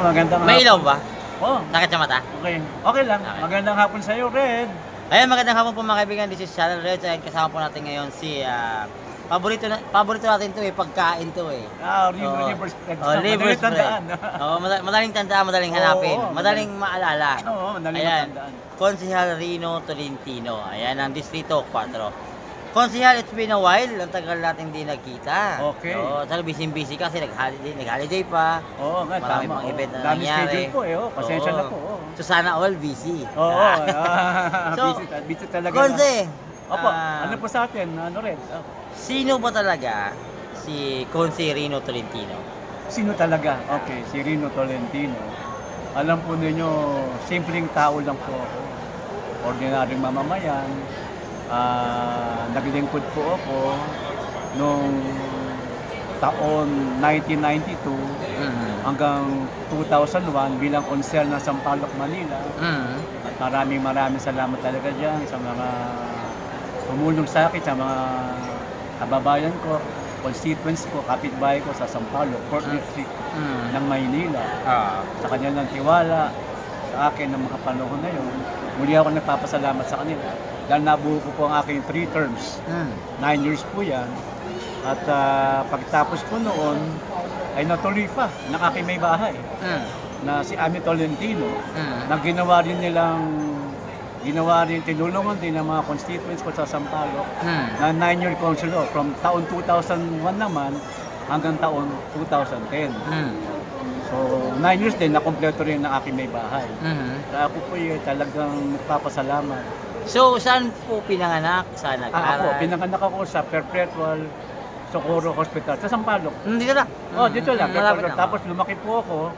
Magandang May hapon. ilaw ba? Oo, Sakit sa mata? okay. Okay lang. Okay. Magandang hapon sa iyo, Red. Ayun, magandang hapon po mga kaibigan. This is Channel Red. At kasama po natin ngayon si paborito natin to eh, pagkain to eh. Oo. Liver spread. Liver Madaling spread. tandaan. Oo, madaling tandaan, madaling hanapin, Oo, madaling maalala. Oo, madaling Ayan, matandaan. Konsehal Rino Tolentino. Ayan, ang Distrito 4. Konsehal, it's been a while. Ang tagal natin di nagkita. Okay. Oo, talagang busy kasi nag-holiday pa. Oo nga, Marami tama. pang event na Dami nangyari. schedule po eh. Pasensya Oo. na po. Oo. So sana all busy. Oo. So, busy talaga. Konse, Opo, ano po sa atin? Ano, Red? sino ba talaga si Konse Rino Tolentino? Sino talaga? Okay, si Rino Tolentino. Alam po ninyo, simpleng tao lang po ako. Ordinaryong mamamayan. Naglingkod po ako noong taon 1992 hanggang 2001 bilang konsel ng Sampaloc, Manila. At maraming salamat talaga dyan sa mga tumulong sa akin, sa mga kababayan ko, constituents ko, kapitbahay ko sa Sampaloc, 4th District ng Maynila. Sa kanya ng tiwala sa akin ng mga panahon na yun. Muli ako nagpapasalamat sa kanila dahil nabuo ko po ang aking 3 terms. 9 years po yan. At pagtapos po noon, ay natuloy pa ng aking may bahay na si Ami Tolentino na ginawa rin, tinulungan din ng mga constituents ko sa Sampaloc na 9-year councilor from taon 2001 naman hanggang taon 2010. So, 9 years din, nakompleto rin ng aking may bahay. Kaya ako po talagang nagpapasalamat. So, saan po pinanganak? Saan Ako, nag-aral? pinanganak ako sa Perpetual Socorro Hospital sa Sampaloc. Dito lang. Dito lang. Malapit lang. Tapos lumaki po ako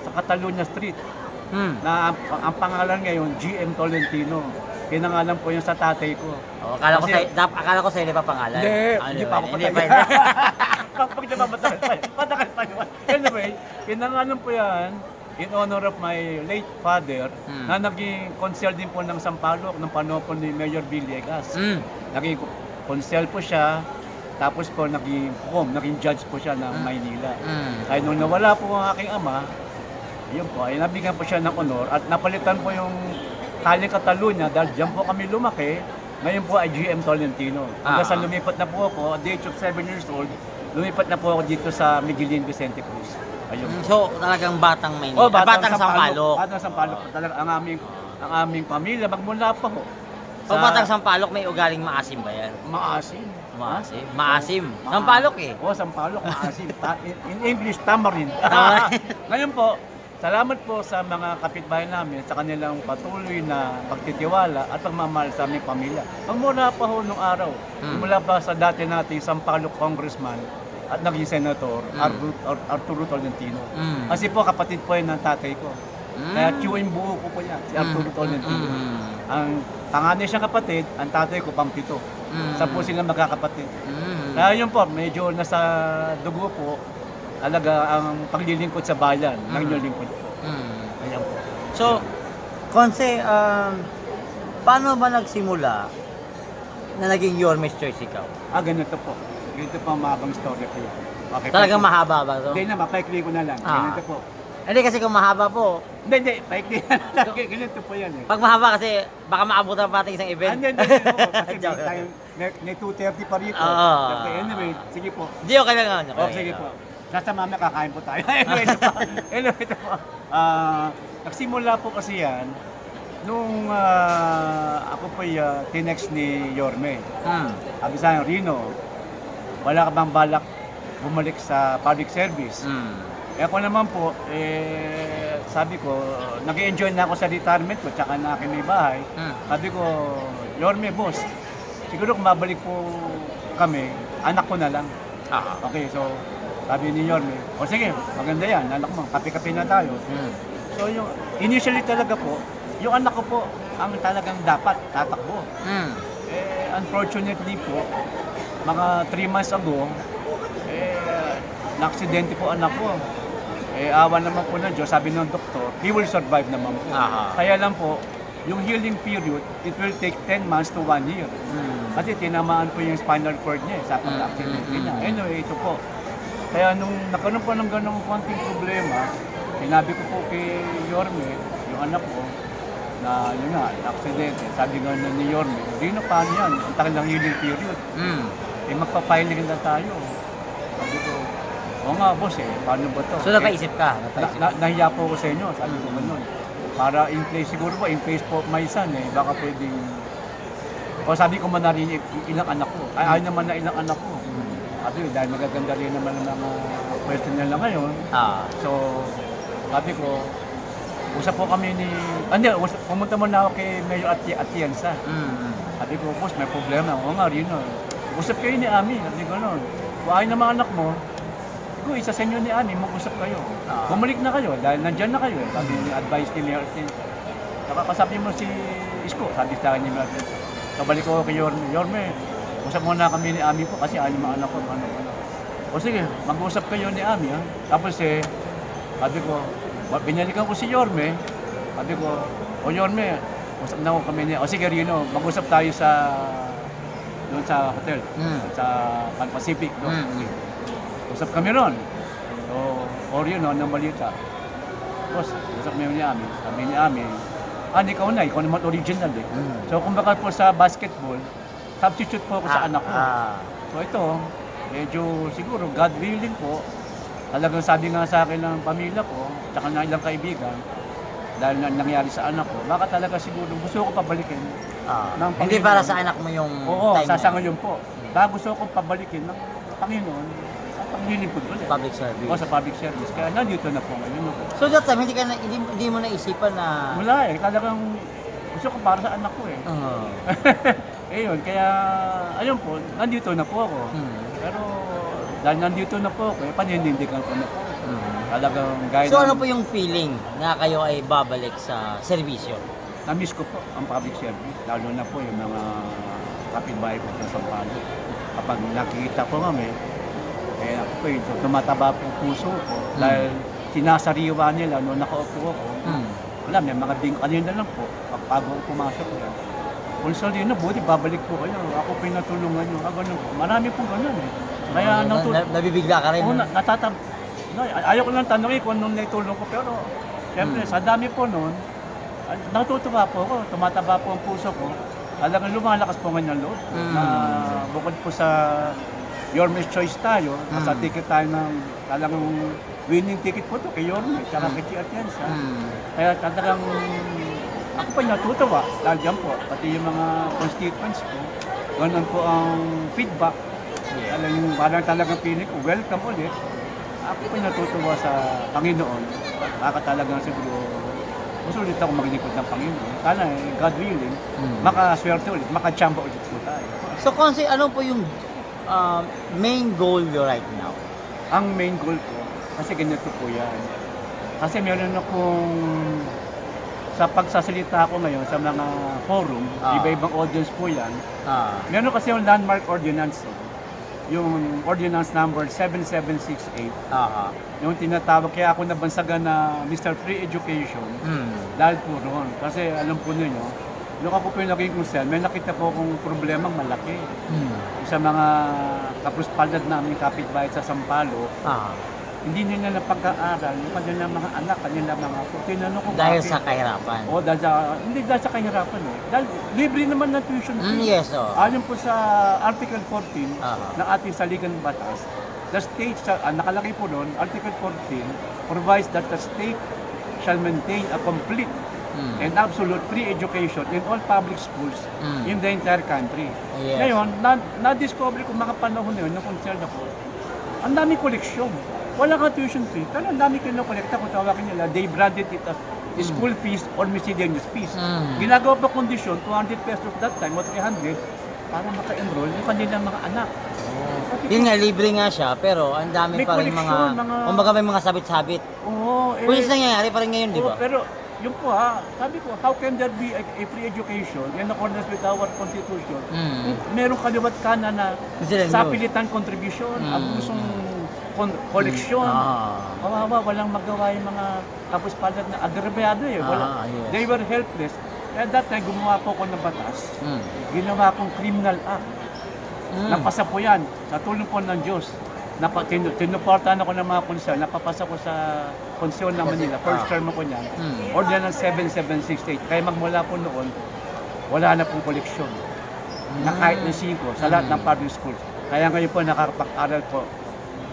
sa Catalunya Street na ang pangalan ngayon, GM Tolentino. Pinangalan po yung sa tatay ko. Akala ko sa'yo pa pangalan. Hindi pa ako Hindi patay. pa. Pag namamatal pa yun. Patagal pa yun. Anyway, pinangalan po yan in honor of my late father na naging konsel din po ng Sampaloc ng panahon po ni Mayor Villegas. Naging konsel po siya, tapos po naging judge po siya ng Maynila. Kaya nung nawala po ang aking ama, yun po, ay nabigyan po siya ng honor at napalitan po yung Kaling Catalunya dahil dyan po kami lumaki. Ngayon po ay GM Tolentino. Hanggang sa lumipat na po ako, at the age of 7 years old, lumipat na po ako dito sa Miguelin Vicente Cruz. Ayun. So, talagang batang Maynila. Batang Sampaloc. Batang Sampaloc. Talaga ang aming pamilya magmula pa ho. Pag batang Sampaloc, may ugaling maasim ba yan? Maasim. Maasim? Maasim. Sampaloc eh. Sampaloc, maasim. In English, tamarin. Ngayon po, salamat po sa mga kapitbahay namin sa kanilang patuloy na pagtitiwala at pagmamahal sa aming pamilya. Magmula pa ho nung araw, mula pa sa dati nating Sampaloc Congressman at naging Senator, Arturo Tolentino. Kasi po kapatid po yan ng tatay ko. Kaya tiyuin buo ko po yan, si Arturo Tolentino. Ang panganay siyang kapatid, ang tatay ko pang-pito. Sa po silang magkakapatid. Kaya yun po, medyo nasa dugo po, talaga ang paglilingkod sa bayan ng inyong lingkod po. Ayan po. So, Konse, paano ba nagsimula na naging Yormes Choice ikaw? Ganito po. Ganito po ang mahabang story po yan. Okay, Talagang mahaba ba ito? Hindi na, mapaikli ko na lang. Ganito po. Hindi kasi kung mahaba po, Hindi, paikli na lang. Ganito po yan eh. pag mahaba kasi baka maabutan pa natin isang event. Hindi po. Kasi may 2:30 pa rito. Okay, anyway, sige po. Hindi, okay lang nga. Sige po. Nasa mami kakain po tayo. Anyway, ito po. Nagsimula po kasi yan nung ako po tinext ni Yorme. Sabi sa akin, Rino, wala ka bang balak bumalik sa public service? Ako naman po, sabi ko, nag-enjoy na ako sa retirement ko, tsaka na aking may bahay. Sabi ko, Yorme, boss, siguro kung mabalik po kami, anak ko na lang. Okay, so, sabi ni Yorme, sige, maganda yan, anak mo, kape-kape na tayo. So, initially talaga po, yung anak ko po, ang talagang dapat tatakbo. Unfortunately po, mga 3 months ago, na-aksidente po anak ko. Awa naman po ng Diyos, sabi ng doktor, he will survive naman po. Kaya lang po, yung healing period, it will take 10 months to 1 year. Kasi tinamaan po yung spinal cord niya sa pag-accident niya. Anyway, ito po. Kaya nung nagkaroon po ng ganong konting problema, sinabi ko po kay Yorme, yung anak ko, na yun nga, aksidente. Sabi nga na ni Yorme, hindi na paano yan, ang tagal ng healing period. Eh magpa-filing na tayo. Sabi ko, oo nga boss paano ba to? So napaisip ka? Nahiya po ako sa inyo, sabi ko ganun. Para in place, siguro po, in place po of my son baka pwedeng, o sabi ko man narinig ilang anak ko, ay naman na ilang anak ko. Sabi ko, dahil magaganda rin naman ang mga question nila ngayon. So, sabi ko, usap po kami pumunta muna ako kay Mayor Atienza. Sabi ko, boss, may problema. Oo nga, Rino. Usap kayo ni Ami, sabi ko noon. Kung ayaw ng mga anak mo, siguro isa sa inyo ni Ami, mag-usap kayo. Bumalik na kayo, dahil nandyan na kayo. Sabi ni advice ni Mayor Atienza. Nakakasabi mo si Isko, sabi sa akin ni Mayor Atienza. Kabalik ko kay Yorme. Yorme, usap muna kami ni Ami po kasi ayaw ng mga anak ko. O sige, mag-usap kayo ni Ami. Tapos sabi ko, binalikan ko si Yorme. Sabi ko, o Yorme, usap na ko kami niya. O sige Rino, mag-usap tayo doon sa hotel. Sa Pan Pacific. Usap kami ron. So, or yun, nang balita. Boss, usap mo ni Ami. Sabi ni Ami, ikaw naman original So, kung baka po sa basketball, substitute po ako sa anak ko. So, ito, medyo siguro, God willing po, talagang sabi nga sa akin ng pamilya ko, tsaka ng ilang kaibigan, dahil nangyari sa anak ko, baka talaga siguro gusto ko pabalikin. Hindi para sa anak mo yung time sa ngayon po. Baka gusto ko pabalikin ng Panginoon at panglilingkod ulit. Public service. O sa public service. Kaya nandito na po ngayon. So that time, hindi mo naisipan na... Wala talagang gusto ko para sa anak ko yun, kaya ayun po, nandito na po ako. Pero dahil nandito na po ako, paninindigan ko na po. Talagang gaya So ano po yung feeling na kayo ay babalik sa serbisyo? Na-miss ko po ang public service, lalo na po yung mga kapitbahay ko sa Sampalo. Kapag nakikita ko kami, ako po yun, tumataba po puso ko dahil sinasariwa nila noong nakaupo ako. Wala, may mga kanina lang po, pagpago ko pumasok yan. Consolino, buti babalik po kayo. Ako pinatulungan nyo. Ganun po. Marami po ganun Kaya nabibigla ka rin. Ayaw ko lang tanongin kung nung naitulong ko. Pero, siyempre, sa dami po noon, natutuwa po ako. Tumataba po ang puso ko. Talagang lumalakas po ganyan loob. Na bukod po sa Yorme's Choice tayo, nasa ticket tayo ng talagang winning ticket po to kay Yorme, tsaka kay Atienza. Kaya talagang ako pa natutuwa dahil dyan po, pati yung mga constituents ko, ganun po ang feedback. Parang talagang feeling ko, welcome ulit. Ako pa natutuwa sa Panginoon. Baka talagang siguro, gusto ulit ako maglingkod ng Panginoon. Sana God willing, makaswerte ulit, makachamba ulit po tayo. So Consi, ano po yung main goal you right now? Ang main goal ko, kasi ganito po yan. Kasi meron akong sa pagsasalita ko ngayon sa mga forum, iba-ibang audience po yan. Meron kasi yung landmark ordinance, yung ordinance number 7768. Yung tinatawag, kaya ako nabansagan na Mr. Free Education, dahil po roon. Kasi alam po ninyo, nung ako po yung naging concern, may nakita po akong problemang malaki. Sa mga kapuspalad namin kapitbahay sa Sampalo, hindi nila na pag-aaral, yung kanilang mga anak, kanilang mga apo. Tinanong ko dahil sa kahirapan? Hindi dahil sa kahirapan Dahil libre naman ng tuition fee. Yes, Ayon po sa Article 14 ng ating saligang batas, the state, nakalagay po doon, Article 14, provides that the state shall maintain a complete and absolute free education in all public schools in the entire country. Ngayon, na-discover ko mga panahon na yun, nung concern ako, ang dami koleksyon. Wala kang tuition fee, pero ang dami kinokolekta kung tawagin nila, they branded it as school fees or miscellaneous fees. Ginagawa pa kondisyon, 200 pesos that time o 300 para maka-enroll yung kanilang mga anak. Yun nga, libre nga siya, pero ang dami pa rin kumbaga may mga sabit-sabit. Kung nangyayari pa rin ngayon, di ba? Pero yung po sabi ko, how can there be a free education in accordance with our constitution? Merong kaliwat kanan na sapilitan contribution, abusong koleksyon. Kawawa, walang magawa yung mga kapuspalad na agrabyado They were helpless. Kaya that time, gumawa po ko ng batas. Ginawa kong criminal act. Napasa po yan sa tulong po ng Diyos. tinuportahan ako ng mga konsel, napapasa ko sa konsel ng Manila, first term ko niyan, Ordinance 7768. Kaya magmula po noon, wala na pong koleksyon. Na kahit na 5 sa lahat ng public schools. Kaya ngayon po nakakapag-aral po.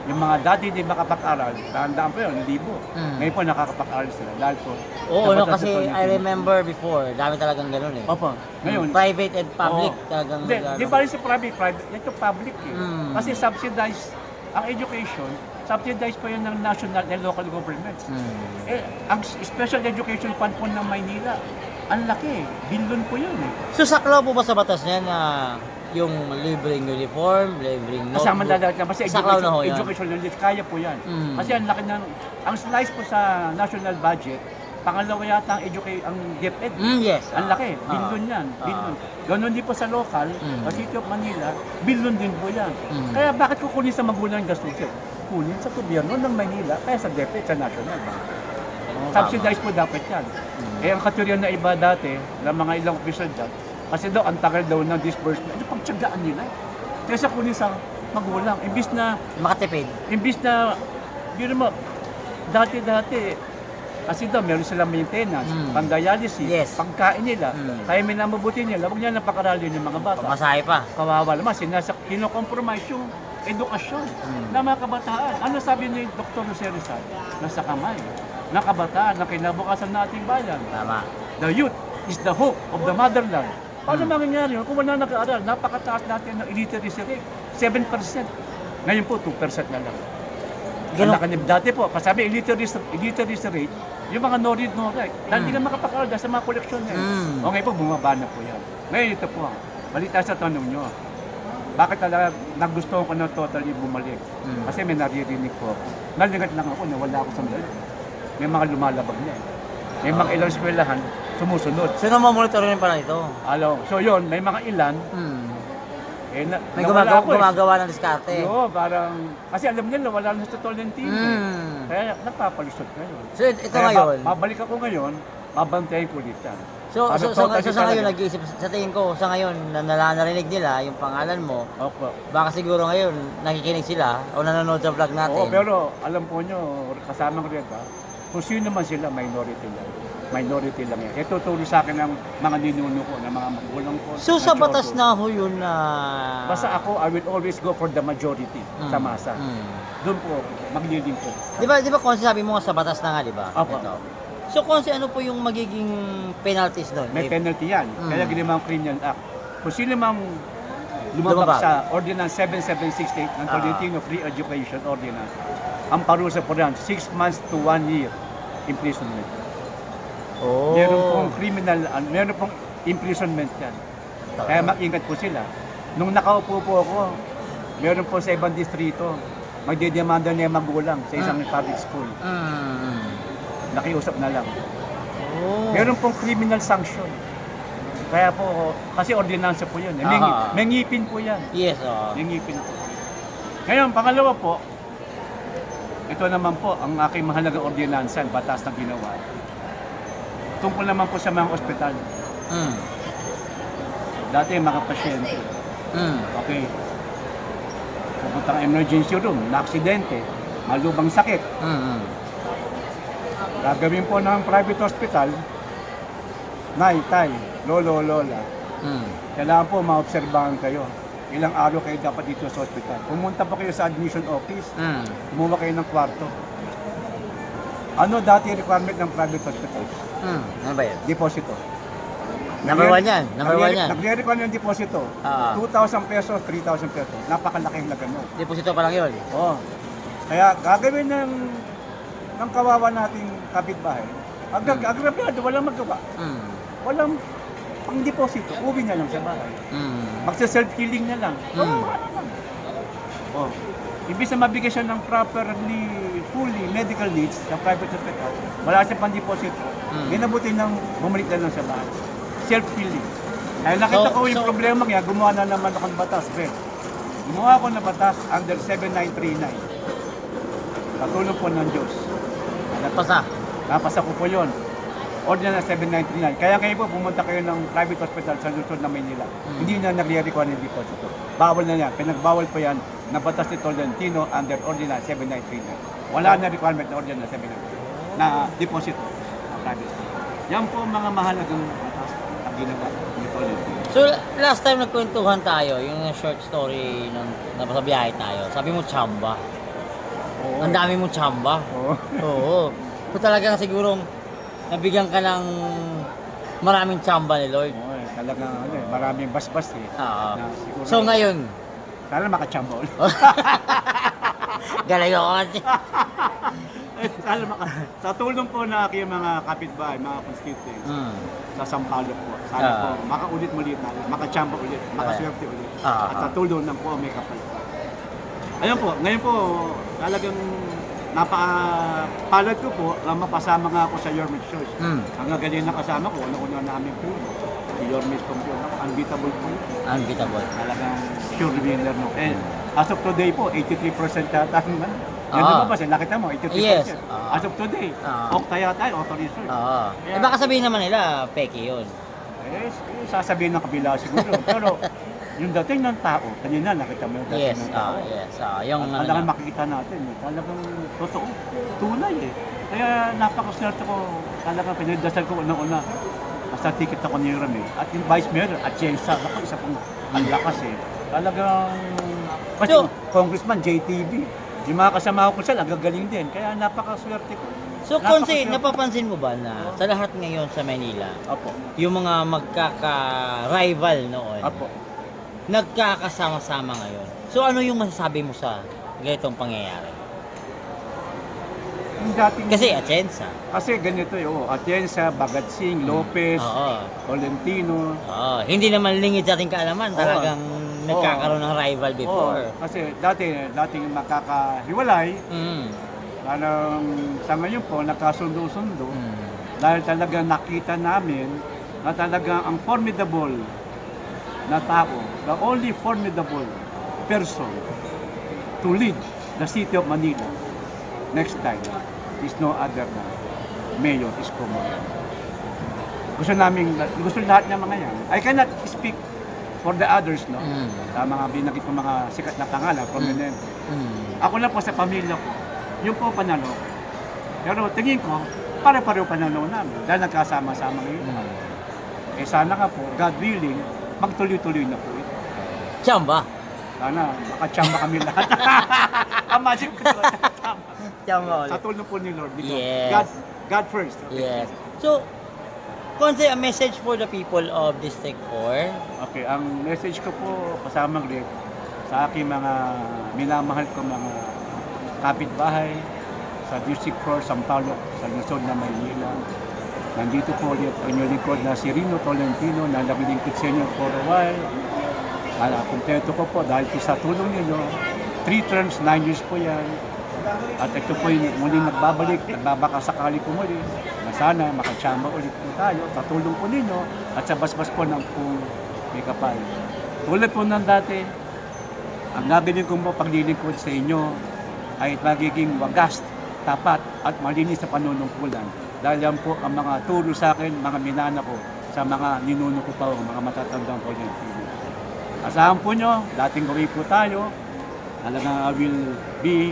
Yung mga dati hindi makapag-aral, tandaan po yun, libo. Ngayon po nakakapag-aral sila. Dahil po, Oo, no, nabatas kasi ito ng I remember before, dami talagang ganun eh. Opo, ngayon. Private and public Oo. talagang Hindi, nag-ano. di ba rin sa private, ito public eh. Kasi subsidized, ang education, subsidized po yun ng national and local governments. Eh, ang special education fund po ng Maynila, ang laki, billion po yun eh. So saklaw po ba sa batas niya na yung libreng uniform, libreng notebook? Kasama na lahat yan. Kasi Saklaw na ho yan. education unit, kaya po yan. Kasi ang laki ng, ang slice po sa national budget, pangalawa yata ang ang DepEd. Yes. Ang laki, billion yan, billion. Ganon din po sa local, sa City of Manila, billion din po yan. Kaya bakit kukunin sa magulang ang gastusin? Kunin sa gobyerno ng Manila, kaya sa DepEd, sa national. Subsidized po dapat yan. Eh ang katurian na iba dati, ng mga ilang official dyan, kasi daw ang tagal daw ng disbursement, ano pagtsagaan nila? Kaya sa kunin sa magulang, imbis na, Makatipid. biro mo, dati, kasi daw meron silang maintenance, pang-dialysis, Yes. pagkain nila, kaya minamabuti nila, huwag niya napakarali ng mga bata. Pamasahe pa. Kawawa naman, kino-compromise yung edukasyon ng mga kabataan. Ano sabi ni Dr. Jose Rizal? Nasa kamay ng kabataan na kinabukasan nating bayan. Tama. The youth is the hope of the motherland. Paano mangyayari yun? Kung wala nag-aaral, napakataas natin ng illiteracy rate. 7%. Ngayon po, 2% na lang. Ganun. Dati po, kasabi, illiteracy rate, yung mga no read, no write. Dahil hindi na makapag-aaral dahil sa mga koleksyon na yun. O ngayon po, bumaba na po yan. Ngayon ito po, balita sa tanong nyo. Bakit talaga nagustuhan ko na totally bumalik? Kasi may naririnig po ako. Nalingat lang ako na wala ako sa mga. May mga lumalabag na eh. May mga ilang eskwelahan, sumusunod. Sino mo monitorin pala ito? So yun, may mga ilan, May nawala ako eh. gumagawa ng diskarte. Oo, parang, kasi alam nila, wala na sa total ng team. Kaya napapalusot ngayon. So ito ngayon. Babalik ako ngayon, babantayan ko ulit yan. So Totally sa ngayon talaga. nag-iisip, sa tingin ko, sa ngayon na narinig nila yung pangalan mo, Opo. baka siguro ngayon nakikinig sila o nanonood sa vlog natin. Oo, pero alam po nyo, kasamang rin ba, kung sino man sila, minority lang. Minority lang yan. Ito turo sa akin ng mga ninuno ko, ng mga magulang ko. So ng sa tiyoro batas ko. na ho yun na... Basta ako, I will always go for the majority sa masa. Doon po, maglilin po. Di ba Konsi, sabi mo nga sa batas na nga, di ba? Opo. Ito. So Konsi, ano po yung magiging penalties doon? May penalty yan. Kaya ginawa ang Criminal Act. Kung sino mang Lumabag. lumabag sa Ordinance 7768 ng Tolentino Free Education Ordinance, ang parusa po yan, 6 months to 1 year imprisonment. Oh. Meron pong imprisonment yan. Kaya mag-ingat po sila. Nung nakaupo po ako, meron po sa ibang distrito, magdedemanda niya magulang sa isang public school. Nakiusap na lang. Oh. Meron pong criminal sanction. Kaya po, kasi ordinansa po yun. May ngipin po yan. Yes, oo. May ngipin po. Ngayon, pangalawa po, ito naman po, ang aking mahalagang ordinansa, batas na ginawa. Tungkol naman po sa mga ospital. Dati mga pasyente. Okay. Pupunta ng emergency room, na-aksidente, malubang sakit. Gagawin po ng private hospital, nay, tay, lolo, lola. Kailangan po maobserbahan kayo. Ilang araw kayo dapat dito sa hospital. Pumunta po kayo sa admission office, kumuha kayo ng kwarto. Ano dati requirement ng private hospital? Ano ba yan? Deposito. Number 1 yan. Number 1 yan. Nagre-require ng deposito. 2,000 pesos, 3,000 pesos. Napakalaking laga mo. Deposito pa lang yun. Oo. Kaya gagawin ng kawawa nating kapitbahay. Agrabyado, walang magawa. Walang pang deposito, uwi na lang sa bahay. Magsa-self-healing na lang. Kawawa naman. Oh. Ibig na mabigay siya ng properly, fully medical needs sa private hospital, wala siya pang deposito. Ginabuti ng bumalik na lang sa bahay. Self-healing. Ay nakita ko yung problema kaya gumawa na naman ako ng batas. Gumawa ako ng batas under 7939. Katulong po ng Diyos. Pasa. Napasa ko po yun. Ordinance 7939. Kaya ngayon po, pumunta kayo ng private hospital sa Luzon na Maynila. Hindi na nagre-require ng deposit. Bawal na yan. Pinagbawal po yan na batas ni Tolentino under Ordinance 7939. Wala na requirement na Ordinance 7939 na deposit ng private hospital. Yan po ang mga mahalagang batas na ginawa ni Tolentino. So, last time nagkwentuhan tayo, yung short story nung napasabiyahe tayo, sabi mo tsamba. Oo. Ang dami mong tsamba. Oo. Oo. So talagang sigurong nabigyan ka ng maraming tsamba ni Lord. Oo, talagang maraming basbas eh. Oo. Na siguro, So ngayon, sana makachamba ulit. galing ako kasi. Sana sa tulong po na aking mga kapitbahay, mga constituents, sa Sampaloc po. Sana po, makaulit muli tayo, makachamba ulit, makaswerte ulit. At sa tulong ng po may kapal. Ayun po, ngayon po, talagang napapalad ko po na mapasama nga ako sa Your Mix Shows. Ang galing na kasama ko, una namin po, si Your Mix Computer, unbeatable po. Unbeatable. Talagang sure winner no. As of today po, 83% yata naman. Yan di ba ba? Nakita mo, 83%. Yes. As of today, Okta yata, Auto Research. Oo. Eh baka sabihin naman nila, peke yun. Sasabihin ng kabila siguro. Pero yung dating ng tao, kanina nakita mo yung dating Yes. ng tao. Yes. Yung At talagang makikita natin, talagang totoo, tunay eh. Kaya napakaswerte ko, talagang pinagdasal ko una-una. Basta ticket ako ni Rami. At yung Vice Mayor, at Jensa, ako isa pong ang lakas eh. Talagang, kasi So- Congressman, JTV, yung mga kasama ko sila, ang gagaling din. Kaya napakaswerte ko. So, Konse, napapansin mo ba na sa lahat ngayon sa Manila, Apo, yung mga magkaka-rival noon, apo. nagkakasama-sama ngayon. So, ano yung masasabi mo sa ganitong pangyayari? Yung dating, Kasi Atienza. kasi ganito yun, Atienza, Bagat Singh, Lopez, Oo. Tolentino. Oo. Hindi naman lingid sa ating kaalaman. Talagang nagkakaroon ng rival before. Oo, kasi dating makakahiwalay, parang sa ngayon po, nagkasundo-sundo. Dahil talaga nakita namin na talaga ang formidable na tao, the only formidable person to lead the city of Manila next time is no other than Mayor Isko Moreno. Gusto lahat ng mga yan. I cannot speak for the others, no? Sa mga binagit ko mga sikat na pangalan, prominent. Ako lang po sa pamilya ko, yung po panalo. Pero tingin ko, pare-pareho panalo namin dahil nagkasama-sama ngayon. Eh sana nga po, God willing, magtuloy-tuloy na po ito. Tsamba. Sana makachamba kami lahat. Ang magic ko doon. Tsamba Sa ulit. tulong po ni Lord. Because Yes. God first. Okay. Yes. So, Konse, a message for the people of District 4. Okay, ang message ko po kasama rin sa aking mga minamahal ko mga kapitbahay sa District 4, Sampaloc, sa Luzon na Maynila. Nandito po ulit ang inyong lingkod na si Rino Tolentino na naglilingkod sa inyo for a while. Kumpleto ko po dahil po sa tulong ninyo, 3 terms, 9 years po yan. At ito po yung muling nagbabalik, nagbabakasakali po muli na sana makachamba ulit po tayo sa tulong po ninyo at sa basbas po ng pong may kapal. Tulad po ng dati, ang nabiling kong po paglilingkod sa inyo ay magiging wagas, tapat at malinis sa panunungkulan. Dahil yan po ang mga turo sa akin, mga minana ko sa mga ninuno ko pa, mga matatandang po yan. Asahan po nyo, dating gawin po tayo, talagang I will be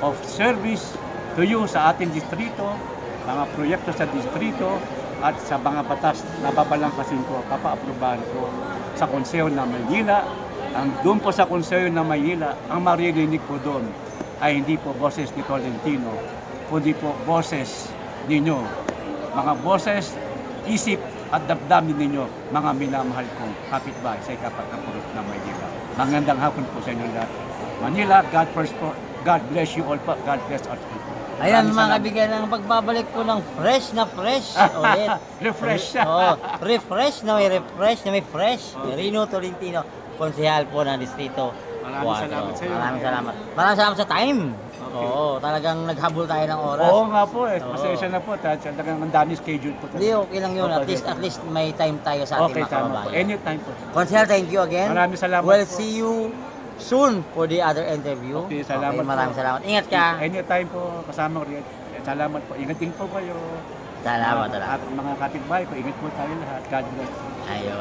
of service to you sa ating distrito, mga proyekto sa distrito, at sa mga batas na babalangkasin ko, papa-aprobahan ko sa Konseho ng Maynila. Ang doon po sa Konseho ng Maynila, ang maririnig po doon ay hindi po boses ni Tolentino, kundi po boses ninyo. Mga boses, isip at damdamin ninyo, mga minamahal kong kapitbahay sa ikapagkapulot ng Maynila. Magandang hapon po sa inyo lahat. Manila, God first po. God bless you all po. God bless us all. Ayan Maraming mga salamat. kaibigan, ang pagbabalik po ng fresh ulit. Refresh. Refresh na may fresh. Rino Tolentino, konsehal po ng Distrito. Maraming salamat sa iyo. Maraming salamat. Maraming salamat sa time. Okay. Oo, talagang naghabol tayo ng oras. Oo nga po eh. Oo. Pasensya na po. Talagang ang dami schedule po. Hindi, okay lang yun. Okay. At least may time tayo sa ating Okay, mga tama po. kababayan. Anytime po. Konsehal, thank you again. Maraming salamat We'll po. see you soon for the other interview. Okay, salamat po. Maraming salamat. Ingat ka. Anytime po. Kasama ko rin. Salamat po. Ingat din po kayo. Salamat, salamat. At mga kapitbahay ko, ingat po tayo lahat. God bless. Ayun.